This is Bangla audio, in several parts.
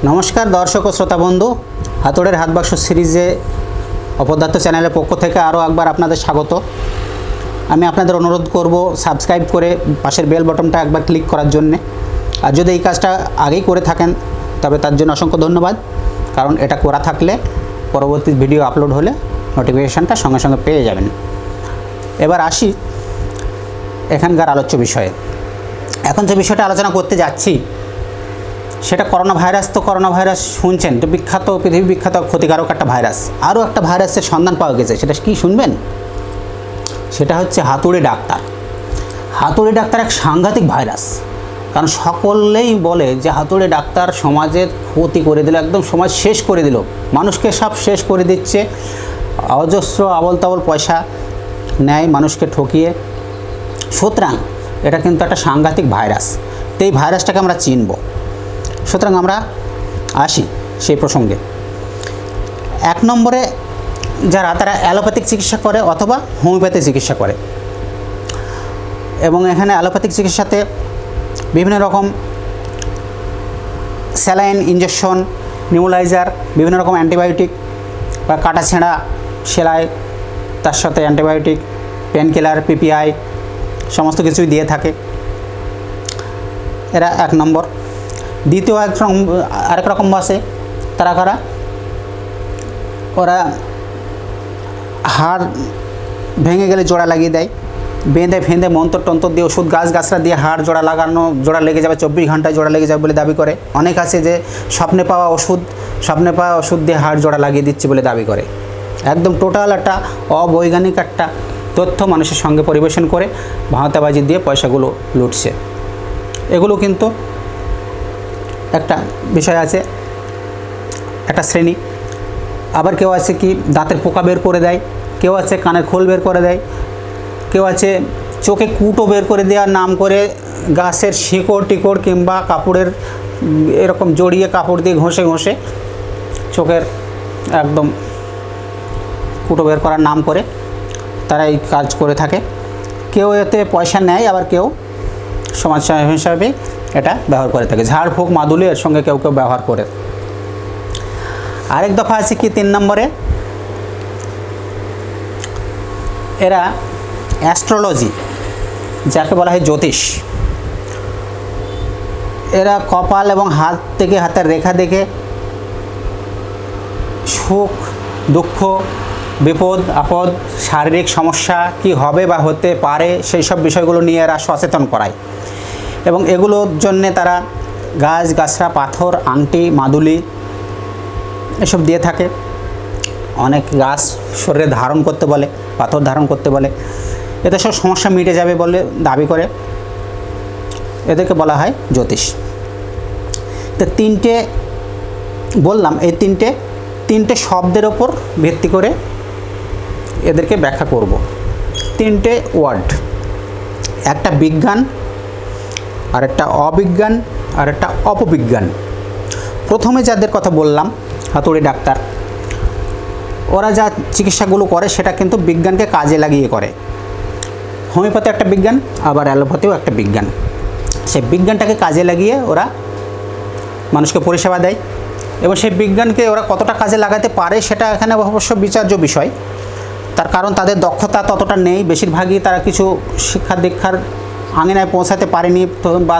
নমস্কার দর্শক ও শ্রোতা বন্ধু, হাতুড়ের হাত বাক্স সিরিজে অপদার্থ চ্যানেলের পক্ষ থেকে আরও একবার আপনাদের স্বাগত। আমি আপনাদের অনুরোধ করব সাবস্ক্রাইব করে পাশের বেল বটনটা একবার ক্লিক করার জন্যে। আর যদি এই কাজটা আগেই করে থাকেন তবে তার জন্য অসংখ্য ধন্যবাদ, কারণ এটা করা থাকলে পরবর্তী ভিডিও আপলোড হলে নোটিফিকেশানটা সঙ্গে সঙ্গে পেয়ে যাবেন। এবার আসি এখানকার আলোচ্য বিষয়ে। এখন যে বিষয়টা আলোচনা করতে যাচ্ছি সেটা করোনা ভাইরাস। তো করোনা ভাইরাস শুনছেন, তো বিখ্যাত, পৃথিবী বিখ্যাত ক্ষতিকারক একটা ভাইরাস। আরও একটা ভাইরাসের সন্ধান পাওয়া গেছে, সেটা কি শুনবেন? সেটা হচ্ছে হাতুড়ে ডাক্তার। হাতুড়ে ডাক্তার এক সাংঘাতিক ভাইরাস, কারণ সকলেই বলে যে হাতুড়ে ডাক্তার সমাজের ক্ষতি করে দিল, একদম সমাজ শেষ করে দিল, মানুষকে সব শেষ করে দিচ্ছে। অজস্র আবল তাবল পয়সা নেয় মানুষকে ঠকিয়ে। সুতরাং এটা কিন্তু একটা সাংঘাতিক ভাইরাস। তো এই ভাইরাসটাকে আমরা চিনব। সুতরাং আমরা আসি সেই প্রসঙ্গে। এক নম্বরে তারা অ্যালোপ্যাথিক চিকিৎসা করে অথবা হোমিওপ্যাথি চিকিৎসা করে, এবং এখানে অ্যালোপ্যাথিক চিকিৎসাতে বিভিন্ন রকম স্যালাইন, ইঞ্জেকশন, নিউলাইজার, বিভিন্ন রকম অ্যান্টিবায়োটিক বা কাটা ছেঁড়া সেলাই, তার সাথে অ্যান্টিবায়োটিক, পেন কিলার, পিপিআই সমস্ত কিছুই দিয়ে থাকে এরা। এক নম্বর। দ্বিতীয় আরেক রকম বসে তারা কারা, ওরা হাড় ভেঙে গেলে জোড়া লাগিয়ে দেয়, বেঁধে ফেঁধে মন্তর টন্তর দিয়ে ওষুধ গাছগাছরা দিয়ে হাড় জোড়া লাগানো, জোড়া লেগে যাবে, 24 ঘন্টায় জোড়া লেগে যাবে বলে দাবি করে। অনেক আছে যে স্বপ্নে পাওয়া ওষুধ দিয়ে হাড় জোড়া লাগিয়ে দিচ্ছে বলে দাবি করে। একদম টোটাল একটা অবৈজ্ঞানিক একটা তথ্য মানুষের সঙ্গে পরিবেশন করে ভাঁওতাবাজি দিয়ে পয়সাগুলো লুটছে। এগুলো কিন্তু একটা বিষয় আছে, একটা শ্রেণী। আবার কেউ আছে কি দাঁতের পোকা বের করে দেয়, কেউ আছে কানের খোল বের করে দেয়, কেউ আছে চোখে কুটো বের করে দেওয়ার নাম করে গাছের শিকড় টিকড় কিংবা কাপড়ের এরকম জড়িয়ে কাপড় দিয়ে ঘষে ঘষে চোখের একদম কুটো বের করার নাম করে তারা এই কাজ করে থাকে। কেউ এতে পয়সা নেয়, আবার কেউ সমাজ হিসাবে এটা ব্যবহার করে থাকে। ঝাড়ফুঁক, মাদুলি এর সঙ্গে কেউ কেউ ব্যবহার করে। আরেক দফা আছে কি 3 নম্বরে, এরা অ্যাস্ট্রোলজি, যাকে বলা হয় জ্যোতিষ। এরা কপাল এবং হাত থেকে হাতের রেখা দেখে সুখ, দুঃখ, বিপদ আপদ, শারীরিক সমস্যা কি হবে বা হতে পারে সেই সব বিষয়গুলো নিয়ে এরা সচেতন করায়। এবং এগুলোর জন্যে তারা গাছ গাছরা, পাথর, আংটি, মাদুলি এসব দিয়ে থাকে। অনেক গাছ শরীরে ধারণ করতে বলে, পাথর ধারণ করতে বলে, এতে সব সমস্যা মিটে যাবে বলে দাবি করে। এদেরকে বলা হয় জ্যোতিষ। তো তিনটে বললাম, এই তিনটে শব্দের ওপর ভিত্তি করে এদেরকে ব্যাখ্যা করব। 3টে ওয়ার্ড, একটা বিজ্ঞান, আর একটা অবিজ্ঞান, আর একটা অপবিজ্ঞান। প্রথমে যাদের কথা বললাম হাতুড়ি ডাক্তার, ওরা যা চিকিৎসাগুলো করে সেটা কিন্তু বিজ্ঞানকে কাজে লাগিয়ে করে। হোমিওপ্যাথি একটা বিজ্ঞান, আবার অ্যালোপ্যাথিও একটা বিজ্ঞান। সেই বিজ্ঞানটাকে কাজে লাগিয়ে ওরা মানুষকে পরিষেবা দেয়, এবং সেই বিজ্ঞানকে ওরা কতটা কাজে লাগাতে পারে সেটা এখানে অবশ্য বিচার্য বিষয়। তার কারণ তাদের দক্ষতা ততটা নেই, বেশিরভাগই তারা কিছু শিক্ষা দীক্ষার আঙিনায় পৌঁছাতে পারেনি বা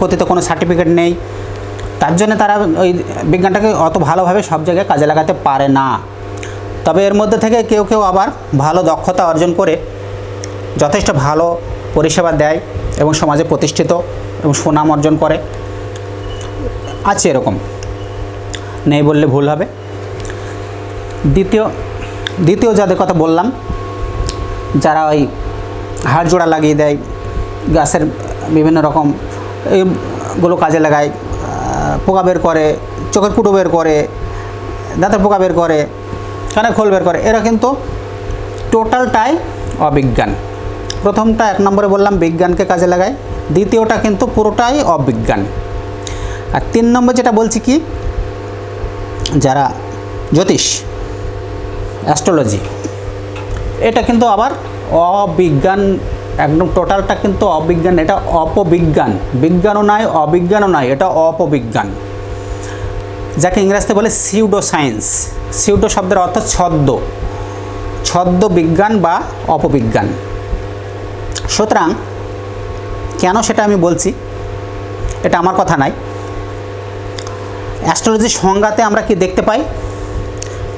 কথিত কোনো সার্টিফিকেট নেই। তার জন্য তারা ওই বিজ্ঞানটাকে অত ভালোভাবে সব জায়গায় কাজে লাগাতে পারে না। তবে এর মধ্যে থেকে কেউ কেউ আবার ভালো দক্ষতা অর্জন করে যথেষ্ট ভালো পরিষেবা দেয় এবং সমাজে প্রতিষ্ঠিত এবং সুনাম অর্জন করে। আছে এরকম, নেই বললে ভুল হবে। দ্বিতীয় যাদের কথা বললাম, যারা ওই হাড় জোড়া লাগিয়ে দেয়, গাছের বিভিন্ন রকম এইগুলো কাজে লাগায়, পোকা বের করে, চোখের কুটো বের করে, দাঁতের পোকা বের করে, কানের খোল বের করে, এরা কিন্তু টোটালটাই অবিজ্ঞান। প্রথমটা 1 নম্বরে বললাম বিজ্ঞানকে কাজে লাগায়, দ্বিতীয়টা কিন্তু পুরোটাই অবিজ্ঞান। আর 3 নম্বর যেটা বলছি কি, যারা জ্যোতিষ, অ্যাস্ট্রোলজি, এটা কিন্তু আবার অবিজ্ঞান, একদম টোটালটা কিন্তু অবিজ্ঞান। এটা অপবিজ্ঞান, বিজ্ঞানও নয় অবিজ্ঞানও নয়, এটা অপবিজ্ঞান। যাকে ইংরেজিতে বলে সিউডো সায়েন্স। সিউডো শব্দের অর্থ ছদ্ম, ছদ্ম বিজ্ঞান বা অপবিজ্ঞান। সুতরাং কেন সেটা আমি বলছি, এটা আমার কথা নাই। অ্যাস্ট্রোলজির সংজ্ঞাতে আমরা কি দেখতে পাই,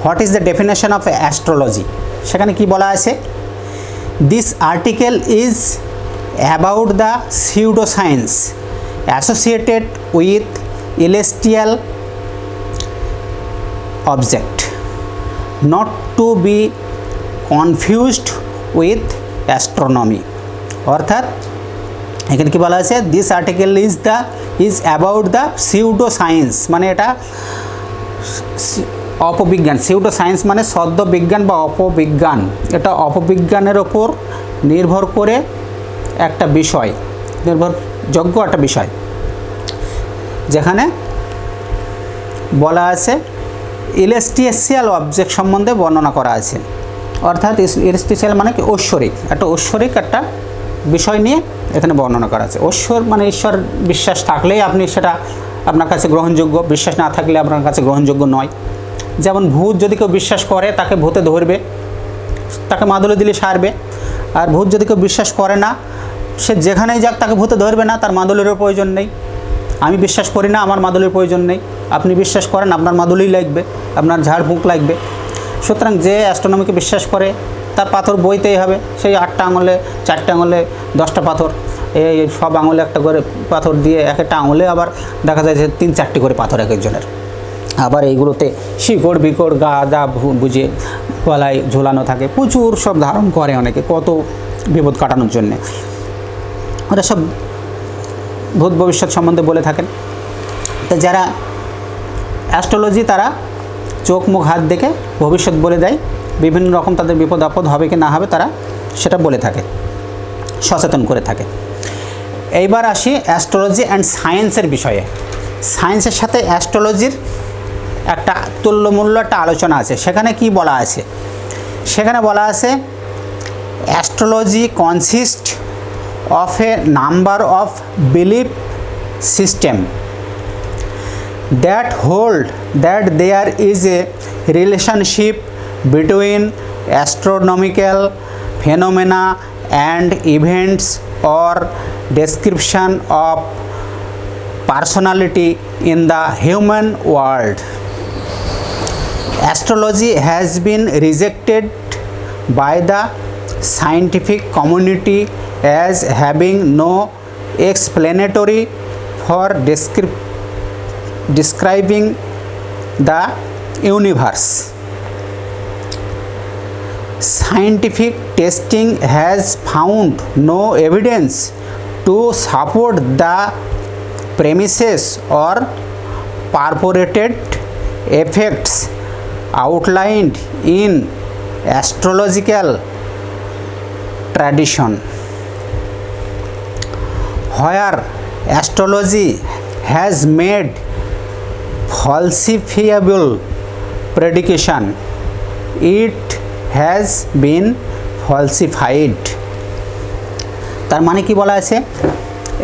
what is the definition of astrology, সেখানে কি বলা আছে, this article is about the pseudo science associated with celestial object, not to be confused with astronomy। অর্থাৎ এখানে কি বলা আছে, this article is about the pseudo science, মানে এটা অপবিজ্ঞান। সিউডো সায়েন্স মানে সদ্য বিজ্ঞান বা অপবিজ্ঞান, এটা অপবিজ্ঞানের ওপর নির্ভর করে একটা বিষয়, নির্ভরযোগ্য একটা বিষয়, যেখানে বলা আছে ইলেস্টিয়াল অবজেক্ট সম্বন্ধে বর্ণনা করা আছে। অর্থাৎ ইলেস্টিয়াল মানে কি, ঐশ্বরিক, একটা বিষয় নিয়ে এখানে বর্ণনা করা আছে। ঐশ্বর মানে ঈশ্বর বিশ্বাস থাকলেই আপনি সেটা আপনার কাছে গ্রহণযোগ্য, বিশ্বাস না থাকলে আপনার কাছে গ্রহণযোগ্য নয়। যেমন ভূত যদি কেউ বিশ্বাস করে তাকে ভূতে ধরবে, তাকে মাদুলি দিলে সারবে। আর ভূত যদি কেউ বিশ্বাস করে না, সে যেখানেই যাক তাকে ভূতে ধরবে না, তার মাদুলিরও প্রয়োজন নেই। আমি বিশ্বাস করি না, আমার মাদুলির প্রয়োজন নেই। আপনি বিশ্বাস করেন, আপনার মাদুলি লাগবে, আপনার ঝাড়ফুঁক লাগবে। সুতরাং যে অ্যাস্ট্রোনমিকে বিশ্বাস করে তার পাথর বইতেই হবে। সেই 8টা আঙুলে 4টে আঙুলে 10টা পাথর, এই সব আঙুলে একটা করে পাথর দিয়ে, এক একটা আঙুলে আবার দেখা যায় যে 3-4টি করে পাথর এক একজনের। আবার এইগুলোতে শিকড় বিকড় গাদা বুঝে গলায় ঝোলানো থাকে, প্রচুর সব ধারণ করে অনেকে, কত বিপদ কাটানোর জন্যে। ওরা সব ভূত ভবিষ্যৎ সম্বন্ধে বলে থাকেন। তো যারা অ্যাস্ট্রোলজি, তারা চোখ মুখ হাত দেখে ভবিষ্যৎ বলে দেয়, বিভিন্ন রকম তাদের বিপদ আপদ হবে কি না হবে তারা সেটা বলে থাকে, সচেতন করে থাকে। এইবার আসি অ্যাস্ট্রোলজি অ্যান্ড সায়েন্সের বিষয়ে। সায়েন্সের সাথে অ্যাস্ট্রোলজির একটা তুল্যমূল্য একটা আলোচনা আছে। সেখানে কি বলা আছে, সেখানে বলা আছে astrology consist of a number of belief system that hold that there is a relationship between astronomical phenomena and events or description of personality in the human world. Astrology has been rejected by the scientific community as having no explanatory for describing the universe. Scientific testing has found no evidence to support the premises or purported effects outlined in astrological tradition. Where astrology has made falsifiable prediction, it has been falsified. তার মানে কি বলা আছে,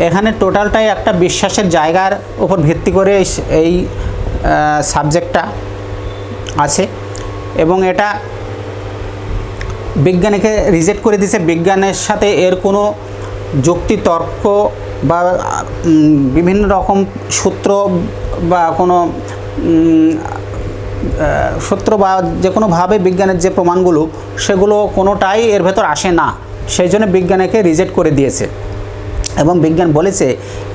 এখানে টোটালটাই একটা বিশ্বাসের জায়গার উপর ভিত্তি করে এই সাবজেক্টটা আছে, এবং এটা বিজ্ঞানীকে রিজেক্ট করে দিয়েছে। বিজ্ঞানের সাথে এর কোনো যুক্তি তর্ক বা বিভিন্ন রকম সূত্র বা কোনো সূত্র বা যে কোনোভাবে বিজ্ঞানের যে প্রমাণগুলো, সেগুলো কোনোটাই এর ভেতর আসে না। সেই জন্য বিজ্ঞানীকে রিজেক্ট করে দিয়েছে এবং বিজ্ঞান বলেছে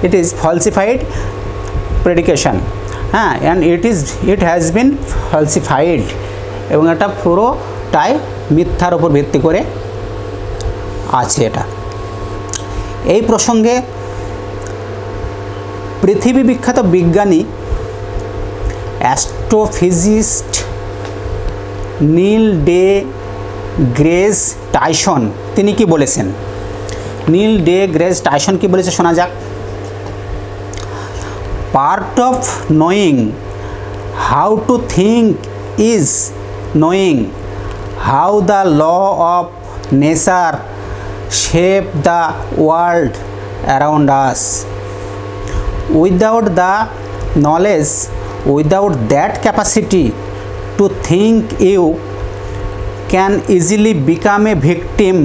ইট ইজ ফলসিফাইড প্রেডিকেশন, হ্যাঁ, অ্যান্ড ইট হ্যাজ বিন ফলসিফাইড, এবং এটা পুরোটাই মিথ্যার উপর ভিত্তি করে আছে। এটা এই প্রসঙ্গে পৃথিবী বিখ্যাত বিজ্ঞানী অ্যাস্ট্রোফিজিস্ট নীল ডে গ্রেস টাইসন তিনি কি বলেছেন। নীল ডে গ্রেস টাইসন কি বলেছে শোনা যাক। Part of knowing how to think is knowing how the law of nature shape the world around us. Without the knowledge without that capacity to think you can easily become a victim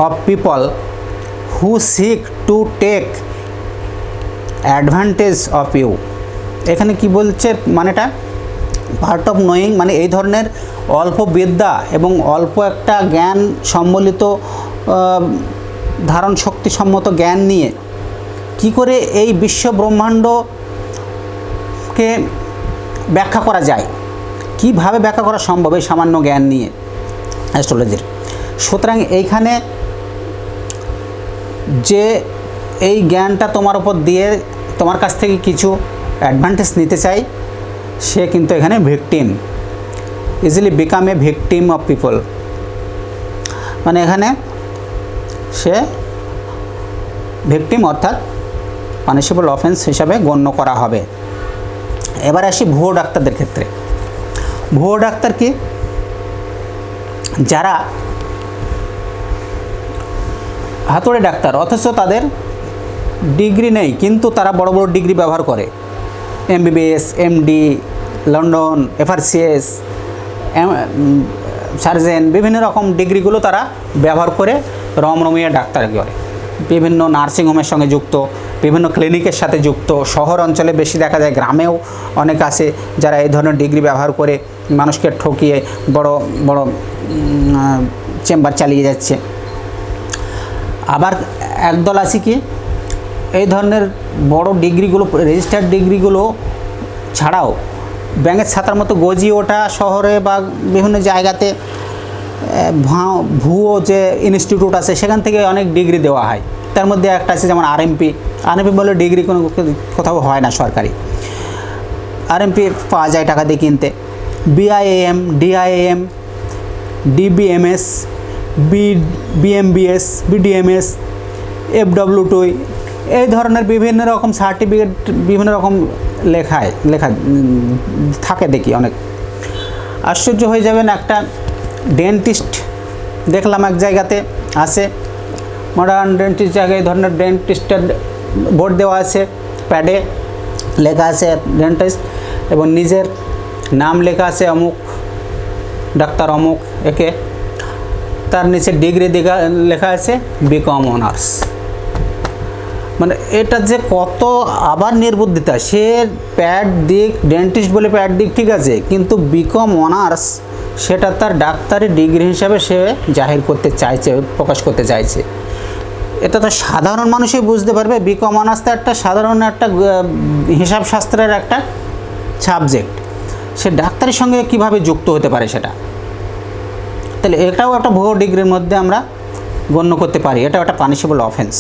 of people who seek to take advantage of you. এখানে কি বলছে মানেটা, পার্ট অফ নোয়িং মানে এই ধরনের অল্প বিদ্যা এবং অল্প একটা জ্ঞান সম্বলিত ধারণ শক্তিসম্মত জ্ঞান নিয়ে কি করে এই বিশ্ব ব্রহ্মাণ্ডকে ব্যাখ্যা করা যায়, কিভাবে ব্যাখ্যা করা সম্ভব এই সামান্য জ্ঞান নিয়ে অ্যাস্ট্রোলজির। সুতরাং এইখানে যে এই জ্ঞানটা তোমার উপর দিয়ে তোমার কাছ থেকে কিছু অ্যাডভান্টেজ নিতে চাই, সে কিন্তু এখানে victim, easily become a victim of people, মানে এখানে সে ভিকটিম অর্থাৎ পানিশেবল অফেন্স হিসাবে গণ্য করা হবে। এবার আসি ভুয়ো ডাক্তারদের ক্ষেত্রে। ভুয়ো ডাক্তার কি, যারা হাতুড়ে ডাক্তার অথচ তাদের ডিগ্রি নেই, কিন্তু তারা বড় বড় ডিগ্রি ব্যবহার করে, MBBS, MD, London, FRCS, surgeon, বিভিন্ন রকম ডিগ্রিগুলো তারা ব্যবহার করে রমরমিয়ে ডাক্তার করে, বিভিন্ন নার্সিংহোমের সঙ্গে যুক্ত, বিভিন্ন ক্লিনিকের সাথে যুক্ত। শহর অঞ্চলে বেশি দেখা যায়, গ্রামেও অনেক আছে যারা এই ধরনের ডিগ্রি ব্যবহার করে মানুষকে ঠকিয়ে বড় বড় চেম্বার চালিয়ে যাচ্ছে। আবার একদল আছে কি, এই ধরনের বড় ডিগ্রিগুলো, রেজিস্টার্ড ডিগ্রিগুলো ছাড়াও ব্যাঙের ছাতার মতো গজিয়ে ওঠা শহরে বা বিভিন্ন জায়গাতে ভুয়ো যে ইনস্টিটিউট আছে সেখান থেকে অনেক ডিগ্রি দেওয়া হয়। তার মধ্যে একটা আছে যেমন RMP বলে ডিগ্রি কোনো কোথাও হয় না সরকারি, RMP পাওয়া যায় টাকা দিয়ে কিনতে। BIAM, DIAM, DBMS, BMBS, BDMS, FW2, এই ধরনের বিভিন্ন রকম সার্টিফিকেট বিভিন্ন রকম লেখা থাকে দেখি অনেক। আশ্চর্য হয়ে যাবেন, একটা ডেন্টিস্ট দেখলাম এক জায়গাতে আছে, মডার্ন ডেন্টিস্ট জায়গায় এই ধরনের ডেন্টিস্টের বোর্ড দেওয়া আছে, প্যাডে লেখা আছে ডেন্টিস্ট এবং নিজের নাম লেখা আছে অমুক ডাক্তার অমুক একে, তার নিচে ডিগ্রি লেখা আছে বিকম অনার্স। মানে এটা যে কত আবার নির্বুদ্ধিতা, সে প্যাড দিক ডেন্টিস্ট বলে প্যাড দিক ঠিক আছে, কিন্তু বিকম অনার্স সেটা তার ডাক্তারি ডিগ্রি হিসাবে সে জাহির করতে চাইছে, প্রকাশ করতে চাইছে। এটা তো সাধারণ মানুষই বুঝতে পারবে, বিকম অনার্স তো একটা সাধারণ একটা হিসাব শাস্ত্রের একটা সাবজেক্ট, সে ডাক্তারের সঙ্গে কিভাবে যুক্ত হতে পারে সেটা। তাহলে এটাও একটা ভুয়ো ডিগ্রির মধ্যে আমরা গণ্য করতে পারি, এটাও একটা পানিশেবল অফেন্স।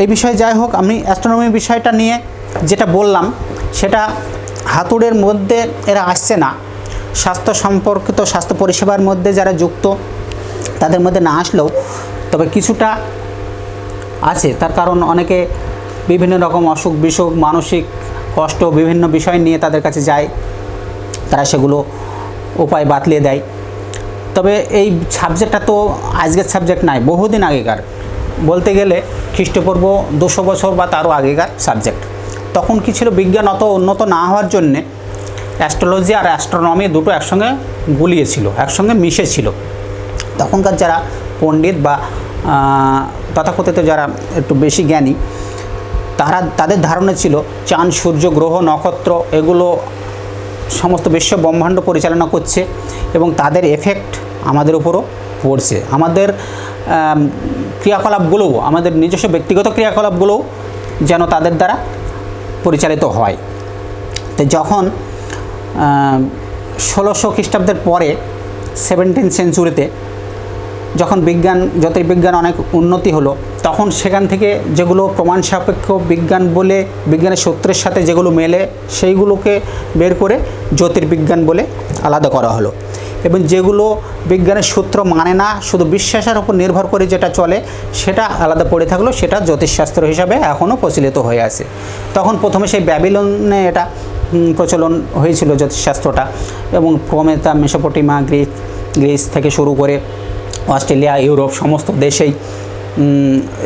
এই বিষয়ে যাই হোক, আমি অ্যাস্ট্রোনমি বিষয়টা নিয়ে যেটা বললাম সেটা হাতুড়ের মধ্যে এরা আসছে না, স্বাস্থ্য সম্পর্কিত স্বাস্থ্য পরিষেবার মধ্যে যারা যুক্ত তাদের মধ্যে না আসলেও তবে কিছুটা আছে। তার কারণ অনেকে বিভিন্ন রকম অসুখ বিসুখ মানসিক কষ্ট বিভিন্ন বিষয় নিয়ে তাদের কাছে যায়, তারা সেগুলো উপায় বাতলিয়ে দেয়। তবে এই সাবজেক্টটা তো আজকের সাবজেক্ট নয়, বহুদিন আগেকার, বলতে গেলে খ্রিস্টপূর্ব 200 বছর বা তারও আগেকার সাবজেক্ট। তখন কি ছিল, বিজ্ঞান অত উন্নত না হওয়ার জন্যে অ্যাস্ট্রোলজি আর অ্যাস্ট্রোনমি দুটো একসঙ্গে গুলিয়েছিল, একসঙ্গে মিশেছিল। তখনকার যারা পণ্ডিত বা তথাকথিত যারা একটু বেশি জ্ঞানী, তাদের ধারণা ছিল চাঁদ সূর্য গ্রহ নক্ষত্র এগুলো সমস্ত বিশ্ব ব্রহ্মাণ্ড পরিচালনা করছে এবং তাদের এফেক্ট আমাদের উপরও পড়ছে। আমাদের ক্রিয়াকলাপগুলোও, আমাদের নিজস্ব ব্যক্তিগত ক্রিয়াকলাপগুলোও যেন তাদের দ্বারা পরিচালিত হয়। তো যখন 1600 খ্রিস্টাব্দের পরে 17th সেঞ্চুরিতে যখন জ্যোতির্বিজ্ঞান অনেক উন্নতি হলো, তখন সেখান থেকে যেগুলো প্রমাণ সাপেক্ষ বিজ্ঞান বলে বিজ্ঞানের সূত্রের সাথে যেগুলো মেলে সেইগুলোকে বের করে জ্যোতির্বিজ্ঞান বলে আলাদা করা হলো, এবং যেগুলো বিজ্ঞানের সূত্র মানে না, শুধু বিশ্বাসের উপর নির্ভর করে যেটা চলে সেটা আলাদা পড়ে থাকলো, সেটা জ্যোতিষশাস্ত্র হিসাবে এখনও প্রচলিত হয়ে আছে। তখন প্রথমে সেই ব্যাবিলনে এটা প্রচলন হয়েছিল জ্যোতিষশাস্ত্রটা, এবং ক্রমে তা মেসোপটেমিয়া গ্রিস থেকে শুরু করে অস্ট্রেলিয়া ইউরোপ সমস্ত দেশেই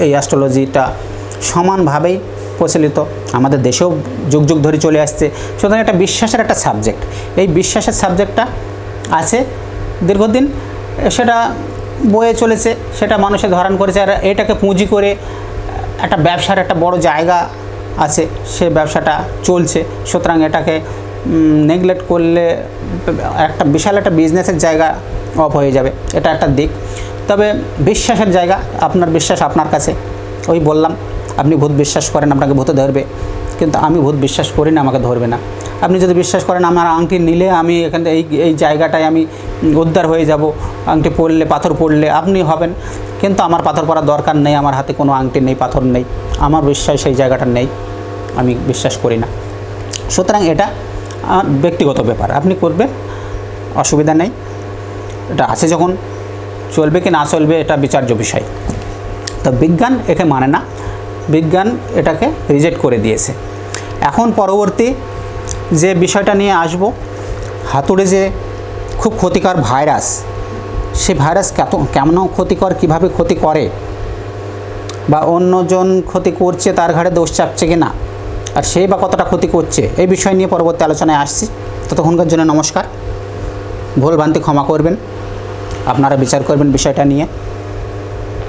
এই অ্যাস্ট্রোলজিটা সমানভাবেই প্রচলিত, আমাদের দেশেও যুগ যুগ ধরে চলে আসছে। সুতরাং এটা বিশ্বাসের একটা সাবজেক্ট। এই বিশ্বাসের সাবজেক্টটা আছে দীর্ঘদিন, সেটা বয়ে চলেছে, সেটা মানুষে ধারণ করেছে। আর এটাকে পুঁজি করে একটা ব্যবসার একটা বড় জায়গা আছে, সে ব্যবসাটা চলছে। সুতরাং এটাকে নেগলেক্ট করলে একটা বিশাল একটা বিজনেসের জায়গা অফ হয়ে যাবে, এটা একটা দিক। তবে বিশ্বাসের জায়গা, আপনার বিশ্বাস আপনার কাছে। ওই বললাম, আপনি ভূত বিশ্বাস করেন, আপনাকে ভূতে ধরবে, কিন্তু আমি ভূত বিশ্বাস করি না, আমাকে ধরবে না। আপনি যদি বিশ্বাস করেন আমার আংটি নিলে আমি এখান থেকে এই জায়গাটায় আমি উদ্ধার হয়ে যাব, আংটি পড়লে, পাথর পড়লে আপনি হবেন, কিন্তু আমার পাথর পড়ার দরকার নেই, আমার হাতে কোনো আংটি নেই, পাথর নেই, আমার বিশ্বাস সেই জায়গাটা নেই, আমি বিশ্বাস করি না। সুতরাং এটা আমার ব্যক্তিগত ব্যাপার, আপনি করবেন, অসুবিধা নেই। এটা আছে যখন, চলবে কি না চলবে এটা বিচার্য বিষয়। তো বিজ্ঞান একে মানে না, বিজ্ঞান এটাকে রিজেক্ট করে দিয়েছে। এখন পরবর্তী যে বিষয়টা নিয়ে আসব, হাতুড়ে যে খুব ক্ষতিকর ভাইরাস, সে ভাইরাস কেমন ক্ষতিকর, কিভাবে ক্ষতি করে, বা অন্যজন ক্ষতি করছে তার ঘাড়ে দোষ চাপছে কি না, আর সেই বা কতটা ক্ষতি করছে, এই বিষয় নিয়ে পরবর্তী আলোচনায় আসছি। ততক্ষণকার জন্য নমস্কার। ভুল ভ্রান্তি ক্ষমা করবেন, আপনারা বিচার করবেন বিষয়টা নিয়ে।